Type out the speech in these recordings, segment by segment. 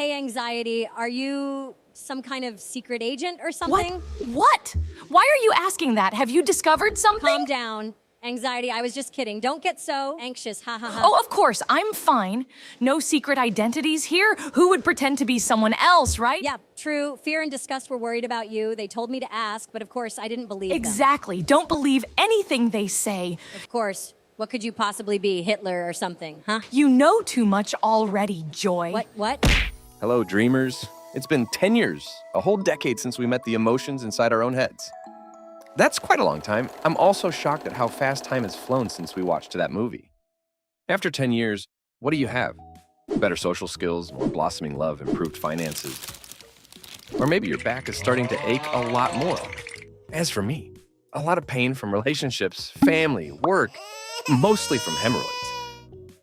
Hey, Anxiety, are you some kind of secret agent or something? What? Why are you asking that? Have you discovered something? Calm down. Anxiety, I was just kidding. Don't get so anxious, ha ha ha. Oh, of course, I'm fine. No secret identities here. Who would pretend to be someone else, right? Yeah, true. Fear and disgust were worried about you. They told me to ask, but of course I didn't believe them. Exactly. Don't believe anything they say. Of course. What could you possibly be? Hitler or something, huh? You know too much already, Joy. What? Hello, dreamers. It's been 10 years, a whole decade since we met the emotions inside our own heads. That's quite a long time. I'm also shocked at how fast time has flown since we watched that movie. After 10 years, what do you have? Better social skills, more blossoming love, improved finances. Or maybe your back is starting to ache a lot more. As for me, a lot of pain from relationships, family, work, mostly from hemorrhoids.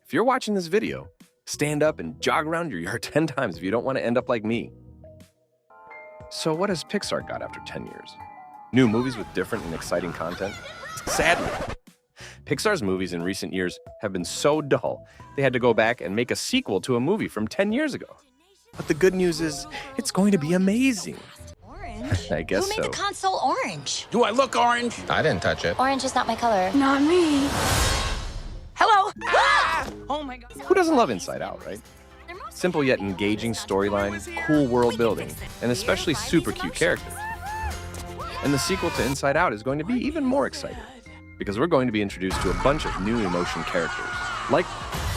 If you're watching this video, stand up and jog around your yard 10 times if you don't want to end up like me. So what has Pixar got after 10 years? New movies with different and exciting content? Sadly, Pixar's movies in recent years have been so dull, they had to go back and make a sequel to a movie from 10 years ago. But the good news is, it's going to be amazing. Orange? I guess so. Who made the console orange? Do I look orange? I didn't touch it. Orange is not my color. Not me. Hello? Oh my God. Who doesn't love Inside Out, right? Simple yet engaging storyline, cool world building, and especially super cute characters. And the sequel to Inside Out is going to be even more exciting, because we're going to be introduced to a bunch of new emotion characters, like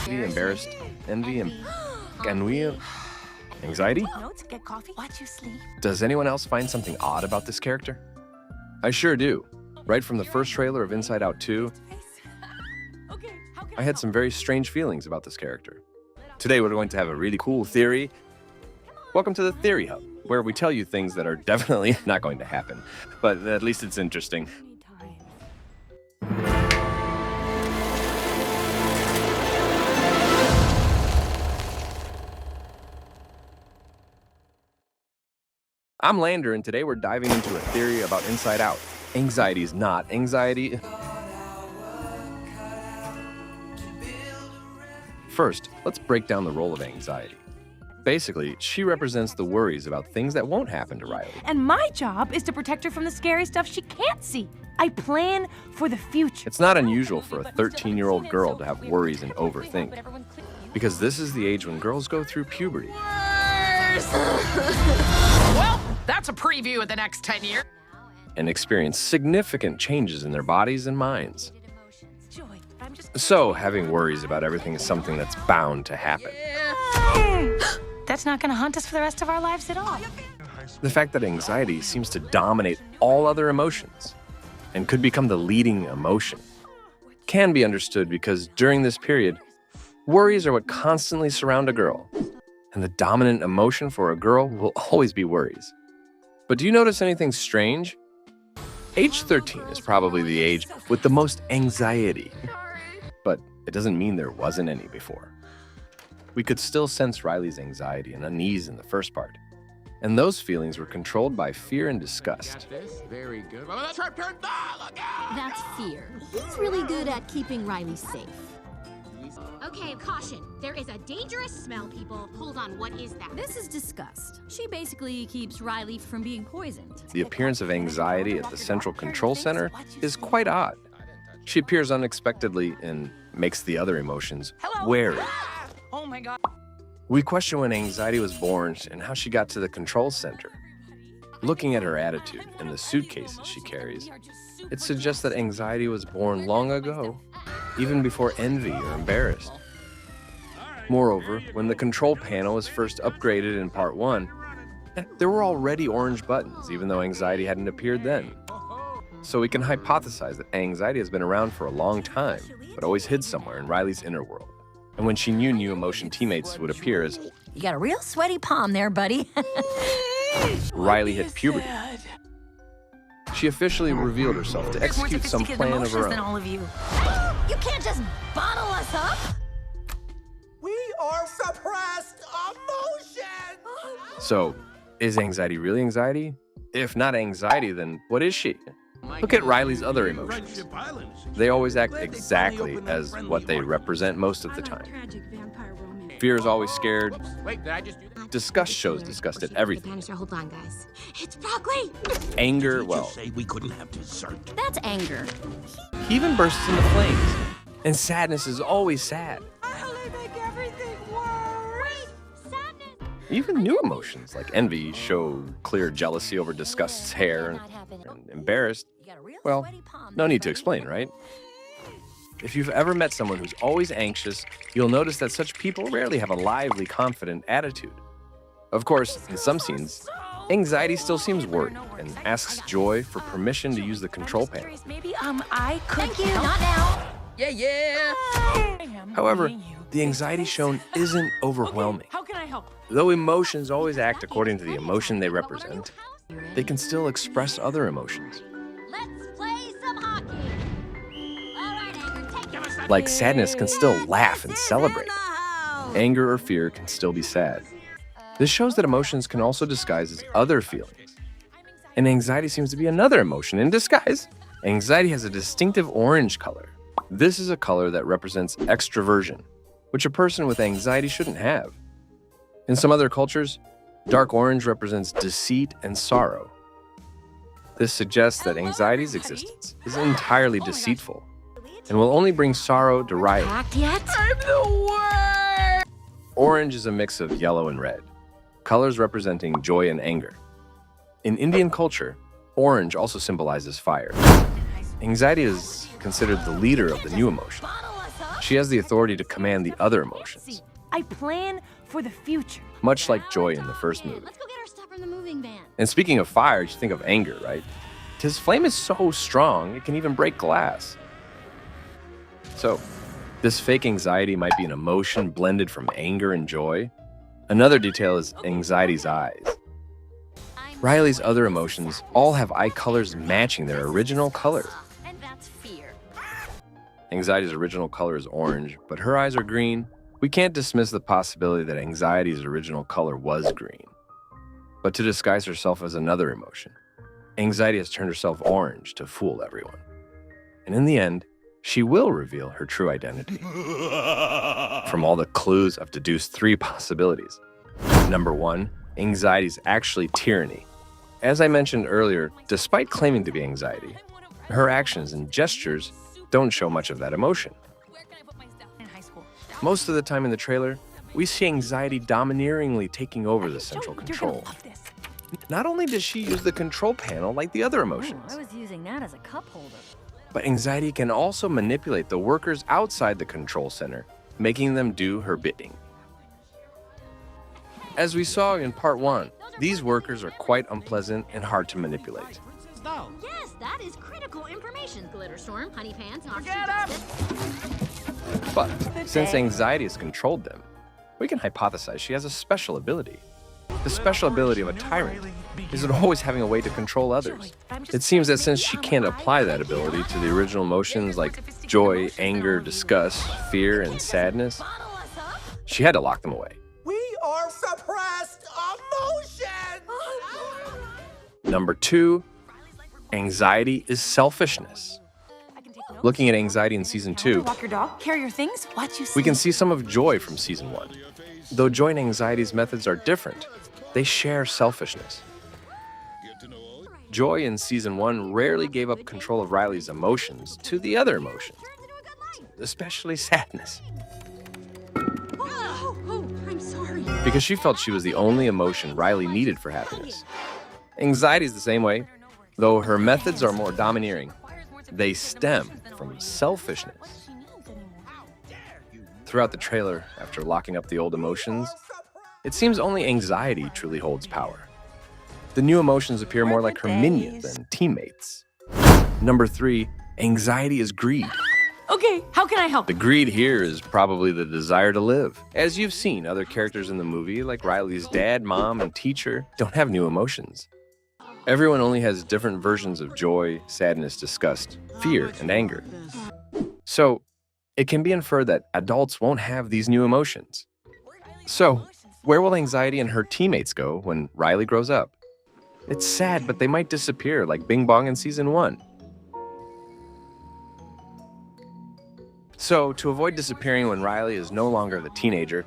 embarrassed, envy, and ennui, anxiety. Notes, get coffee, watch you sleep. Does anyone else find something odd about this character? I sure do. Right from the first trailer of Inside Out 2, I had some very strange feelings about this character. Today we're going to have a really cool theory. Welcome to the Theory Hub, where we tell you things that are definitely not going to happen, but at least it's interesting. I'm Lander, and today we're diving into a theory about Inside Out. Anxiety is not anxiety. First, let's break down the role of anxiety. Basically, she represents the worries about things that won't happen to Riley. And my job is to protect her from the scary stuff she can't see. I plan for the future. It's not unusual for a 13-year-old girl to have worries and overthink, because this is the age when girls go through puberty. Well, that's a preview of the next 10 years. And experience significant changes in their bodies and minds. So, having worries about everything is something that's bound to happen. That's not gonna haunt us for the rest of our lives at all. The fact that anxiety seems to dominate all other emotions and could become the leading emotion can be understood because during this period, worries are what constantly surround a girl. And the dominant emotion for a girl will always be worries. But do you notice anything strange? Age 13 is probably the age with the most anxiety. But it doesn't mean there wasn't any before. We could still sense Riley's anxiety and unease in the first part. And those feelings were controlled by fear and disgust. Very good. Oh, that's right. Look out! That's fear. He's really good at keeping Riley safe. Okay, caution. There is a dangerous smell, people. Hold on, what is that? This is disgust. She basically keeps Riley from being poisoned. The appearance of anxiety at the Central Control Center is quite odd. She appears unexpectedly and makes the other emotions wary. Oh my God. We question when anxiety was born and how she got to the control center. Looking at her attitude and the suitcases she carries, it suggests that anxiety was born long ago, even before envy or embarrassed. Moreover, when the control panel was first upgraded in Part 1, there were already orange buttons, even though anxiety hadn't appeared then. So we can hypothesize that anxiety has been around for a long time, but always hid somewhere in Riley's inner world. And when she knew new emotion teammates would appear as You got a real sweaty palm there, buddy. Riley hit puberty, she officially revealed herself to execute some plan of her Than own. all of you. You can't just bottle us up. We are suppressed emotion. So, is anxiety really anxiety? If not anxiety, then what is she? Look at Riley's other emotions. They always act exactly as what they represent most of the time. Fear is always scared. Wait, did I just do that? disgust shows disgust at everything. Banister, hold on, guys. It's broccoli! Anger, well, Say we couldn't have dessert. That's anger. he even bursts into flames. And sadness is always sad. Even new emotions like envy show clear jealousy over disgust's hair, and embarrassed, well, no need to explain, right? If you've ever met someone who's always anxious, you'll notice that such people rarely have a lively, confident attitude. Of course, in some scenes, anxiety still seems worried and asks Joy for permission to use the control panel. Maybe, I could Thank you, not now. However, the anxiety shown isn't overwhelming. How can I help? Though emotions always act according to the emotion they represent, they can still express other emotions. Let's play some hockey. All right, Anger, take it. Like sadness can still laugh and celebrate. Anger or fear can still be sad. This shows that emotions can also disguise as other feelings. And anxiety seems to be another emotion in disguise. Anxiety has a distinctive orange color. This is a color that represents extroversion, which a person with anxiety shouldn't have. In some other cultures, dark orange represents deceit and sorrow. This suggests that anxiety's existence is entirely deceitful and will only bring sorrow to Riley. Packed yet? Orange is a mix of yellow and red, colors representing joy and anger. In Indian culture, orange also symbolizes fire. Anxiety is considered the leader of the new emotion. She has the authority to command the other emotions, I plan for the future. much like joy in the first movie. Let's go get our stuff from the moving van. And speaking of fire, you think of anger, right? His flame is so strong, it can even break glass. So, this fake anxiety might be an emotion blended from anger and joy. Another detail is anxiety's eyes. Riley's other emotions all have eye colors matching their original color. And that's fear. Anxiety's original color is orange, but her eyes are green. We can't dismiss the possibility that anxiety's original color was green. But to disguise herself as another emotion, anxiety has turned herself orange to fool everyone. And in the end, she will reveal her true identity. From all the clues, I've deduced 3 possibilities. Number 1, anxiety is actually tyranny. As I mentioned earlier, despite claiming to be anxiety, her actions and gestures don't show much of that emotion. Most of the time in the trailer, we see anxiety domineeringly taking over the central control. Not only does she use the control panel like the other emotions, I was using that as a cup holder. but anxiety can also manipulate the workers outside the control center, making them do her bidding. As we saw in part 1, these workers are quite unpleasant and hard to manipulate. Yes, that is critical information. Glitterstorm, honey pants, oxygen justice. But since anxiety has controlled them, we can hypothesize she has a special ability. The special ability of a tyrant is always having a way to control others. It seems that since she can't apply that ability to the original emotions like joy, anger, disgust, fear, and sadness, she had to lock them away. We are suppressed emotions! Number 2, anxiety is selfishness. Looking at anxiety in season 2, Walk your dog, carry your things, watch you we can see some of joy from season 1. Though joy and anxiety's methods are different, they share selfishness. Joy in season 1 rarely gave up control of Riley's emotions to the other emotions, especially sadness, Oh, I'm sorry. because she felt she was the only emotion Riley needed for happiness. Anxiety is the same way, though her methods are more domineering. They stem from selfishness. Throughout the trailer, after locking up the old emotions, it seems only anxiety truly holds power. The new emotions appear more like her minions than teammates. Number 3, anxiety is greed. Okay, how can I help? The greed here is probably the desire to live. As you've seen, other characters in the movie, like Riley's dad, mom, and teacher, don't have new emotions. Everyone only has different versions of joy, sadness, disgust, fear, and anger. So, it can be inferred that adults won't have these new emotions. So, where will anxiety and her teammates go when Riley grows up? It's sad, but they might disappear like Bing Bong in season 1. So, to avoid disappearing when Riley is no longer the teenager,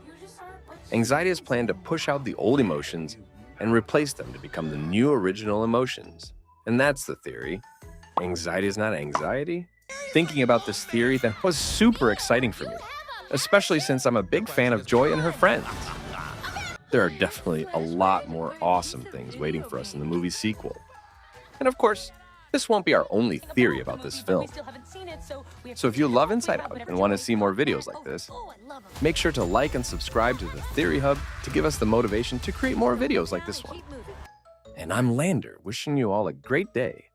Anxiety is planned to push out the old emotions and replace them to become the new original emotions. And that's the theory. Anxiety is not anxiety? Thinking about this theory then was super exciting for me, especially since I'm a big fan of Joy and her friends. There are definitely a lot more awesome things waiting for us in the movie's sequel. And of course, this won't be our only theory about this film. So if you love Inside Out and want to see more videos like this, make sure to like and subscribe to the Theory Hub to give us the motivation to create more videos like this one. And I'm Lander, wishing you all a great day.